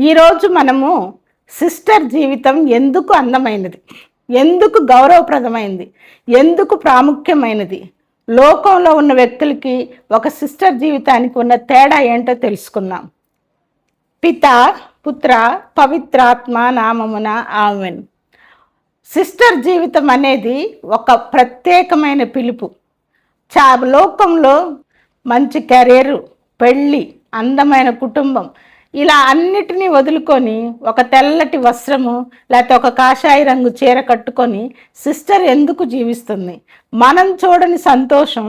ఈరోజు మనము సిస్టర్ జీవితం ఎందుకు అందమైనది, ఎందుకు గౌరవప్రదమైనది, ఎందుకు ప్రాముఖ్యమైనది, లోకంలో ఉన్న వ్యక్తులకి ఒక సిస్టర్ జీవితానికి ఉన్న తేడా ఏంటో తెలుసుకుందాం. పిత పుత్ర పవిత్రాత్మ నామమున ఆమెన్. సిస్టర్ జీవితం అనేది ఒక ప్రత్యేకమైన పిలుపు. లోకంలో మంచి కెరీరు, పెళ్ళి, అందమైన కుటుంబం, ఇలా అన్నిటినీ వదులుకొని ఒక తెల్లటి వస్త్రము లేకపోతే ఒక కాషాయ రంగు చీర కట్టుకొని సిస్టర్ ఎందుకు జీవిస్తుంది? మనం చూడని సంతోషం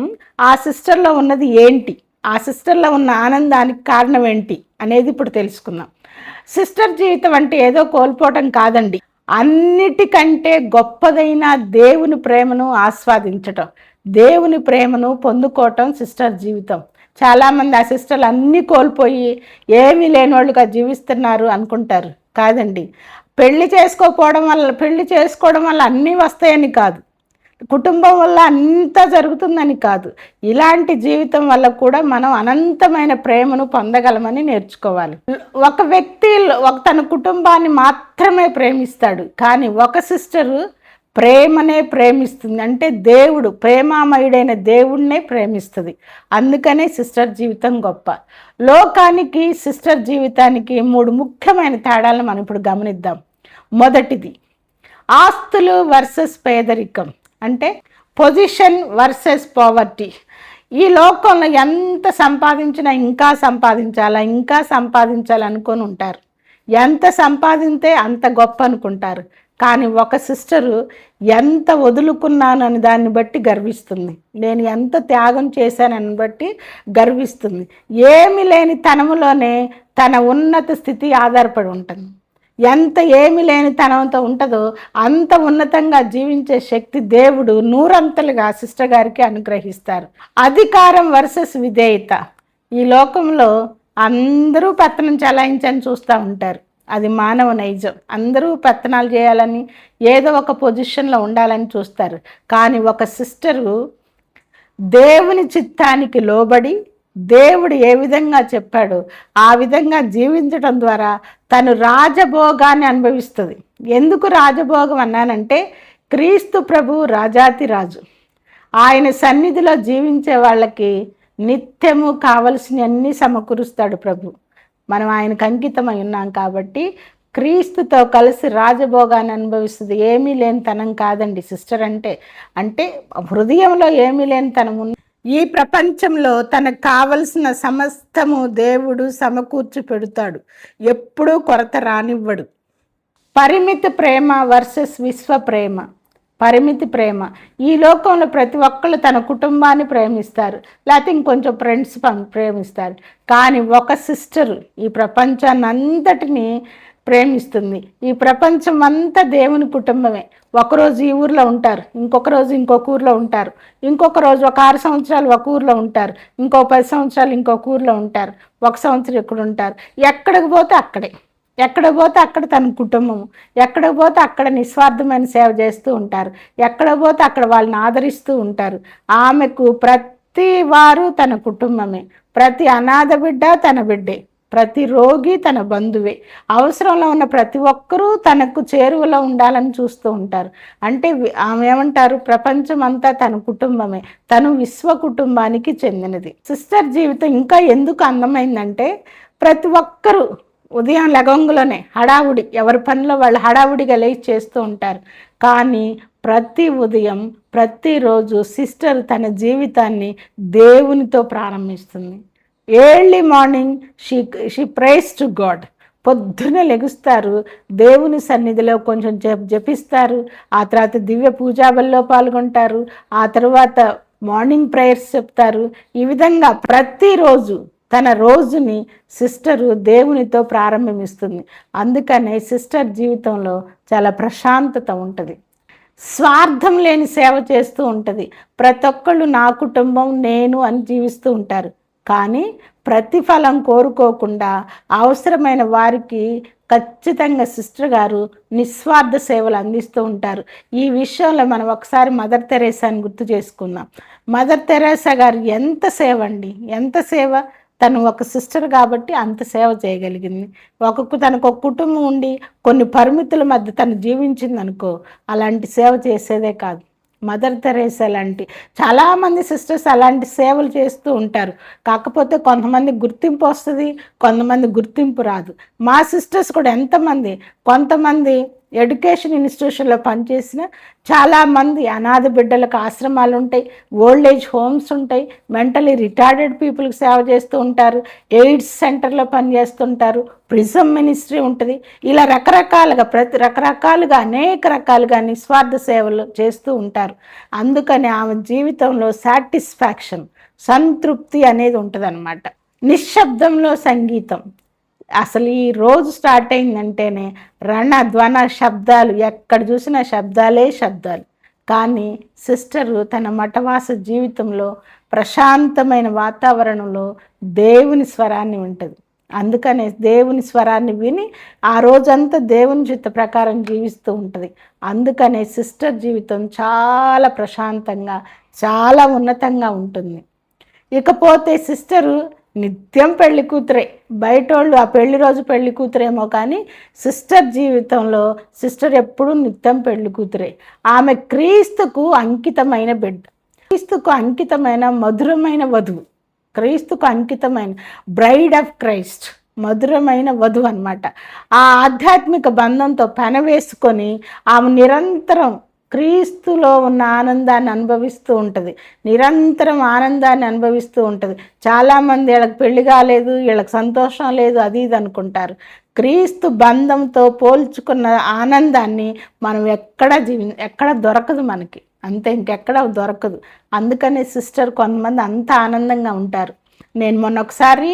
ఆ సిస్టర్లో ఉన్నది ఏంటి, ఆ సిస్టర్లో ఉన్న ఆనందానికి కారణం ఏంటి అనేది ఇప్పుడు తెలుసుకుందాం. సిస్టర్ జీవితం అంటే ఏదో కోల్పోవటం కాదండి, అన్నిటికంటే గొప్పదైన దేవుని ప్రేమను ఆస్వాదించటం, దేవుని ప్రేమను పొందుకోవటం సిస్టర్ జీవితం. చాలామంది ఆ సిస్టర్లు అన్నీ కోల్పోయి ఏమీ లేని వాళ్ళుగా జీవిస్తున్నారు అనుకుంటారు. కాదండి, పెళ్లి చేసుకోవడం వల్ల అన్నీ వస్తాయని కాదు, కుటుంబం వల్ల అంతా జరుగుతుందని కాదు, ఇలాంటి జీవితం వల్ల కూడా మనం అనంతమైన ప్రేమను పొందగలమని నేర్చుకోవాలి. ఒక వ్యక్తి తన కుటుంబాన్ని మాత్రమే ప్రేమిస్తాడు, కానీ ఒక సిస్టరు ప్రేమనే ప్రేమిస్తుంది. అంటే దేవుడు, ప్రేమామయుడైన దేవుడినే ప్రేమిస్తుంది. అందుకనే సిస్టర్ జీవితం గొప్ప. లోకానికి సిస్టర్ జీవితానికి 3 ముఖ్యమైన తేడాలను మనం ఇప్పుడు గమనిద్దాం. మొదటిది, ఆస్తులు వర్సెస్ పేదరికం, అంటే పొజిషన్ వర్సెస్ పావర్టీ. ఈ లోకంలో ఎంత సంపాదించినా ఇంకా సంపాదించాలనుకొని ఉంటారు. ఎంత సంపాదింతే అంత గొప్ప అనుకుంటారు. కానీ ఒక సిస్టరు ఎంత వదులుకున్నానని దాన్ని బట్టి గర్విస్తుంది, నేను ఎంత త్యాగం చేశానని బట్టి గర్విస్తుంది. ఏమి లేని తనములోనే తన ఉన్నత స్థితి ఆధారపడి ఉంటుంది. ఏమి లేని తనంతో ఉంటుందో అంత ఉన్నతంగా జీవించే శక్తి దేవుడు 100 సిస్టర్ గారికి అనుగ్రహిస్తారు. అధికారం వర్సెస్ విధేయత. ఈ లోకంలో అందరూ పెత్తనం చలాయించని చూస్తూ ఉంటారు. అది మానవ నైజం. అందరూ పెత్తనాలు చేయాలని, ఏదో ఒక పొజిషన్లో ఉండాలని చూస్తారు. కానీ ఒక సిస్టరు దేవుని చిత్తానికి లోబడి దేవుడు ఏ విధంగా చెప్పాడో ఆ విధంగా జీవించడం ద్వారా తను రాజభోగాన్ని అనుభవిస్తుంది. ఎందుకు రాజభోగం అన్నానంటే, క్రీస్తు ప్రభు రాజాతి రాజు. ఆయన సన్నిధిలో జీవించే వాళ్ళకి నిత్యము కావలసినవన్నీ సమకూరుస్తాడు ప్రభు. మనం ఆయనకు అంకితమై ఉన్నాం కాబట్టి క్రీస్తుతో కలిసి రాజభోగాన్ని అనుభవిస్తుంది. ఏమీ లేని తనం కాదండి సిస్టర్ అంటే హృదయంలో ఏమీ లేని తనం ఉంది. ఈ ప్రపంచంలో తనకు కావలసిన సమస్తము దేవుడు సమకూర్చి పెడతాడు, ఎప్పుడూ కొరత రానివ్వడు. పరిమిత ప్రేమ వర్సెస్ విశ్వ ప్రేమ. పరిమితి ప్రేమ. ఈ లోకంలో ప్రతి ఒక్కళ్ళు తన కుటుంబాన్ని ప్రేమిస్తారు, లేకపోతే ఇంకొంచెం ఫ్రెండ్స్ ప్రేమిస్తారు. కానీ ఒక సిస్టరు ఈ ప్రపంచాన్ని అంతటినీ ప్రేమిస్తుంది. ఈ ప్రపంచం అంతా దేవుని కుటుంబమే. ఒకరోజు ఈ ఊర్లో ఉంటారు, ఇంకొక రోజు ఇంకొక ఊర్లో ఉంటారు, ఇంకొక రోజు ఒక 6 సంవత్సరాలు ఒక ఊర్లో ఉంటారు, ఇంకో 10 సంవత్సరాలు ఇంకొక ఊర్లో ఉంటారు, 1 సంవత్సరం ఇక్కడ ఉంటారు. ఎక్కడికి పోతే అక్కడే, ఎక్కడ పోతే అక్కడ తన కుటుంబము, ఎక్కడ పోతే అక్కడ నిస్వార్థమైన సేవ చేస్తూ ఉంటారు, ఎక్కడ పోతే అక్కడ వాళ్ళని ఆదరిస్తూ ఉంటారు. ఆమెకు ప్రతి వారు తన కుటుంబమే, ప్రతి అనాథ బిడ్డ తన బిడ్డే, ప్రతి రోగి తన బంధువే. అవసరంలో ఉన్న ప్రతి ఒక్కరూ తనకు చేరువలో ఉండాలని చూస్తూ ఉంటారు. అంటే ఆమె ఏమంటారు, ప్రపంచం అంతా తన కుటుంబమే, తను విశ్వ కుటుంబానికి చెందినది. సిస్టర్ జీవితం ఇంకా ఎందుకు అందమైందంటే, ప్రతి ఒక్కరూ ఉదయం లగంగులోనే హడావుడి, ఎవరి పనిలో వాళ్ళు హడావుడిగా లేచి చేస్తూ ఉంటారు. కానీ ప్రతి ఉదయం ప్రతిరోజు సిస్టర్ తన జీవితాన్ని దేవునితో ప్రారంభిస్తుంది. Early morning she prays to God. పొద్దున లెగుస్తారు, దేవుని సన్నిధిలో కొంచెం జపిస్తారు, ఆ తర్వాత దివ్య పూజాబల్లో పాల్గొంటారు, ఆ తర్వాత మార్నింగ్ ప్రేయర్స్ చెప్తారు. ఈ విధంగా ప్రతిరోజు తన రోజుని సిస్టరు దేవునితో ప్రారంభిస్తుంది. అందుకనే సిస్టర్ జీవితంలో చాలా ప్రశాంతత ఉంటుంది, స్వార్థం లేని సేవ చేస్తూ ఉంటుంది. ప్రతి ఒక్కళ్ళు నా కుటుంబం నేను అని జీవిస్తూ ఉంటారు. కానీ ప్రతిఫలం కోరుకోకుండా అవసరమైన వారికి ఖచ్చితంగా సిస్టర్ గారు నిస్వార్థ సేవలు అందిస్తూ ఉంటారు. ఈ విషయంలో మనం ఒకసారి మదర్ తెరేసాని గుర్తు చేసుకుందాం. మదర్ తెరేసా గారు ఎంత సేవ అండి, ఎంత సేవ! తను ఒక సిస్టర్ కాబట్టి అంత సేవ చేయగలిగింది. తనకు ఒక కుటుంబం ఉండి కొన్ని పరిమితుల మధ్య తను జీవించింది అనుకో, అలాంటి సేవ చేసేదే కాదు. మదర్ తెరేసా లాంటి చాలామంది సిస్టర్స్ అలాంటి సేవలు చేస్తూ ఉంటారు. కాకపోతే కొంతమంది గుర్తింపు వస్తుంది, కొంతమంది గుర్తింపు రాదు. మా సిస్టర్స్ కూడా ఎంతమంది, కొంతమంది ఎడ్యుకేషన్ ఇన్స్టిట్యూషన్లో పనిచేసిన చాలామంది అనాథ బిడ్డలకు ఆశ్రమాలు ఉంటాయి, ఓల్డ్ ఏజ్ హోమ్స్ ఉంటాయి, మెంటలీ రిటార్డెడ్ పీపుల్కి సేవ చేస్తూ ఉంటారు, ఎయిడ్స్ సెంటర్లో పనిచేస్తుంటారు, ప్రిజం మినిస్ట్రీ ఉంటుంది. ఇలా రకరకాలుగా అనేక రకాలుగా నిస్వార్థ సేవలు చేస్తూ ఉంటారు. అందుకని ఆమె జీవితంలో సాటిస్ఫాక్షన్, సంతృప్తి అనేది ఉంటుందన్నమాట. నిశ్శబ్దంలో సంగీతం. అసలు ఈ రోజు స్టార్ట్ అయిందంటేనే ధ్వన శబ్దాలు, ఎక్కడ చూసినా శబ్దాలు. కానీ సిస్టరు తన మఠవాస జీవితంలో ప్రశాంతమైన వాతావరణంలో దేవుని స్వరాన్ని వింటుంది. అందుకనే దేవుని స్వరాన్ని విని ఆ రోజంతా దేవుని చిత్త ప్రకారం జీవిస్తూ ఉంటుంది. అందుకనే సిస్టర్ జీవితం చాలా ప్రశాంతంగా, చాలా ఉన్నతంగా ఉంటుంది. ఇకపోతే సిస్టరు నిత్యం పెళ్లి కూతురే. బయటోళ్ళు ఆ పెళ్లి రోజు పెళ్లి కూతురేమో, కానీ సిస్టర్ జీవితంలో సిస్టర్ ఎప్పుడూ నిత్యం పెళ్లి కూతురే. ఆమె క్రీస్తుకు అంకితమైన బిడ్డ, క్రీస్తుకు అంకితమైన మధురమైన వధువు, క్రీస్తుకు అంకితమైన బ్రైడ్ ఆఫ్ క్రైస్ట్, మధురమైన వధువు అన్నమాట. ఆ ఆధ్యాత్మిక బంధంతో పెనవేసుకొని ఆమె నిరంతరం క్రీస్తులో ఉన్న ఆనందాన్ని అనుభవిస్తూ ఉంటుంది, నిరంతరం ఆనందాన్ని అనుభవిస్తూ ఉంటుంది. చాలామంది వీళ్ళకి పెళ్లి కాలేదు, వీళ్ళకి సంతోషం లేదు, అది ఇది అనుకుంటారు. క్రీస్తు బంధంతో పోల్చుకున్న ఆనందాన్ని మనం ఎక్కడ దొరకదు మనకి, అంతే, ఇంకెక్కడ దొరకదు. అందుకనే సిస్టర్ కొంతమంది అంత ఆనందంగా ఉంటారు. నేను మొన్న ఒకసారి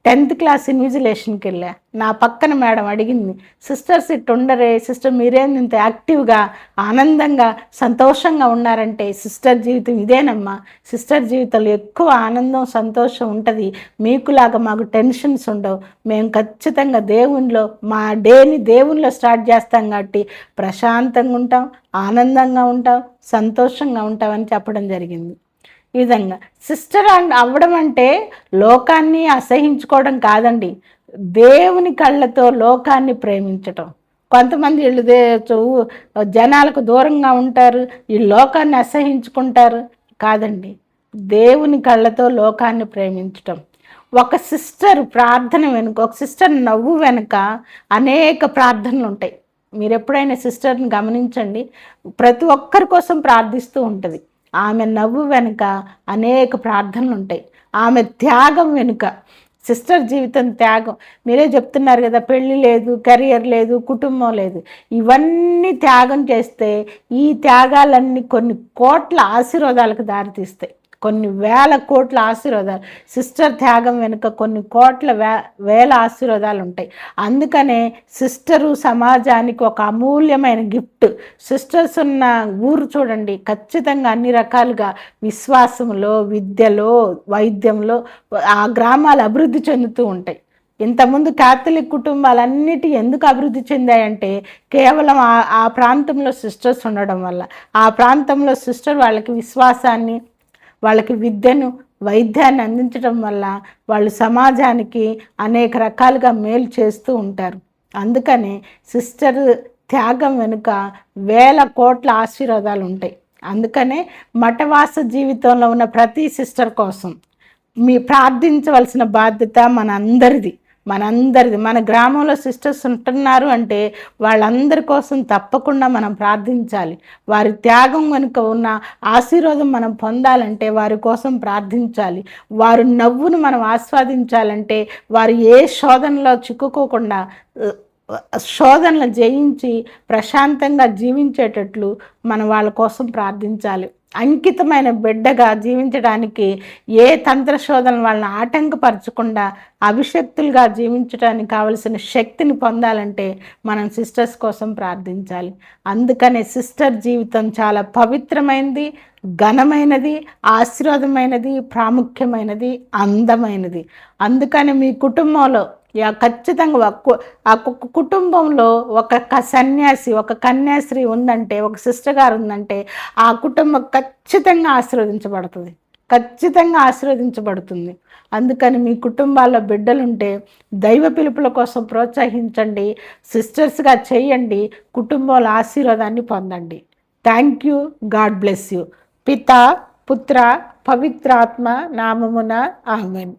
10th క్లాస్ ఇన్విజిలేషన్కి వెళ్ళా. నా పక్కన మేడం అడిగింది, సిస్టర్స్ ఇట్ ఉండరే సిస్టర్, మీరేం ఇంత యాక్టివ్గా ఆనందంగా సంతోషంగా ఉన్నారంటే, సిస్టర్ జీవితం ఇదేనమ్మా, సిస్టర్ జీవితంలో ఎక్కువ ఆనందం సంతోషం ఉంటుంది, మీకులాగా మాకు టెన్షన్స్ ఉండవు, మేము ఖచ్చితంగా దేవునిలో మా డేని దేవునిలో స్టార్ట్ చేస్తాం కాబట్టి ప్రశాంతంగా ఉంటాం, ఆనందంగా ఉంటాం, సంతోషంగా ఉంటామని చెప్పడం జరిగింది. ఈ విధంగా సిస్టర్ అవ్వడం అంటే లోకాన్ని అసహించుకోవడం కాదండి, దేవుని కళ్ళతో లోకాన్ని ప్రేమించటం. కొంతమంది వీళ్ళు జనాలకు దూరంగా ఉంటారు, ఈ లోకాన్ని అసహించుకుంటారు. కాదండి, దేవుని కళ్ళతో లోకాన్ని ప్రేమించటం. ఒక సిస్టర్ ప్రార్థన వెనుక, ఒక సిస్టర్ నవ్వు వెనుక అనేక ప్రార్థనలు ఉంటాయి. మీరు ఎప్పుడైనా సిస్టర్ని గమనించండి, ప్రతి ఒక్కరి కోసం ప్రార్థిస్తూ ఉంటుంది. ఆమె నవ్వు వెనుక అనేక ప్రార్థనలు ఉంటాయి. ఆమె త్యాగం వెనుక, సిస్టర్ జీవితం త్యాగం. మీరే చెప్తున్నారు కదా, పెళ్ళి లేదు, కెరియర్ లేదు, కుటుంబం లేదు, ఇవన్నీ త్యాగం చేస్తే ఈ త్యాగాలన్నీ కొన్ని కోట్ల ఆశీర్వాదాలకు దారితీస్తాయి, కొన్ని వేల కోట్ల ఆశీర్వాదాలు. సిస్టర్ త్యాగం వెనుక కొన్ని కోట్ల వేల ఆశీర్వాదాలు ఉంటాయి. అందుకనే సిస్టరు సమాజానికి ఒక అమూల్యమైన గిఫ్ట్. సిస్టర్స్ ఉన్న ఊరు చూడండి, ఖచ్చితంగా అన్ని రకాలుగా విశ్వాసంలో, విద్యలో, వైద్యంలో ఆ గ్రామాలు అభివృద్ధి చెందుతూ ఉంటాయి. ఇంతకుముందు క్యాథలిక్ కుటుంబాలన్నిటి ఎందుకు అభివృద్ధి చెందాయంటే కేవలం ఆ ప్రాంతంలో సిస్టర్స్ ఉండడం వల్ల. ఆ ప్రాంతంలో సిస్టర్ వాళ్ళకి విశ్వాసాన్ని, వాళ్ళకి విద్యను, వైద్యాన్ని అందించడం వల్ల వాళ్ళు సమాజానికి అనేక రకాలుగా మేలు చేస్తూ ఉంటారు. అందుకనే సిస్టర్ త్యాగం వెనుక వేల కోట్ల ఆశీర్వాదాలు ఉంటాయి. అందుకనే మఠవాస జీవితంలో ఉన్న ప్రతి సిస్టర్ కోసం ప్రార్థించవలసిన బాధ్యత మనందరిది. మన గ్రామంలో సిస్టర్స్ ఉంటున్నారు అంటే వాళ్ళందరి కోసం తప్పకుండా మనం ప్రార్థించాలి. వారి త్యాగం వెనుక ఉన్న ఆశీర్వాదం మనం పొందాలంటే వారి కోసం ప్రార్థించాలి. వారి నవ్వును మనం ఆస్వాదించాలంటే వారు ఏ శోధనలో చిక్కుకోకుండా శోధనలు జయించి ప్రశాంతంగా జీవించేటట్లు మనం వాళ్ళ కోసం ప్రార్థించాలి. అంకితమైన బిడ్డగా జీవించడానికి ఏ తంత్ర శోధన వాళ్ళని ఆటంకపరచకుండా అభిషక్తులుగా జీవించడానికి కావలసిన శక్తిని పొందాలంటే మనం సిస్టర్స్ కోసం ప్రార్థించాలి. అందుకనే సిస్టర్ జీవితం చాలా పవిత్రమైనది, ఘనమైనది, ఆశీర్వాదమైనది, ప్రాముఖ్యమైనది, అందమైనది. అందుకని మీ కుటుంబంలో ఖచ్చితంగా ఆ కుటుంబంలో ఒక సన్యాసి, ఒక కన్యాశ్రీ ఉందంటే, ఒక సిస్టర్ గారు ఉందంటే ఆ కుటుంబం ఖచ్చితంగా ఆశీర్వదించబడుతుంది. ఖచ్చితంగా ఆశీర్వదించబడుతుంది. అందుకని మీ కుటుంబాల్లో బిడ్డలుంటే దైవ పిలుపుల కోసం ప్రోత్సహించండి, సిస్టర్స్గా చేయండి, కుటుంబాల ఆశీర్వాదాన్ని పొందండి. Thank you. God bless you. పిత, పుత్ర, పవిత్రాత్మ నామమున ఆమేన్.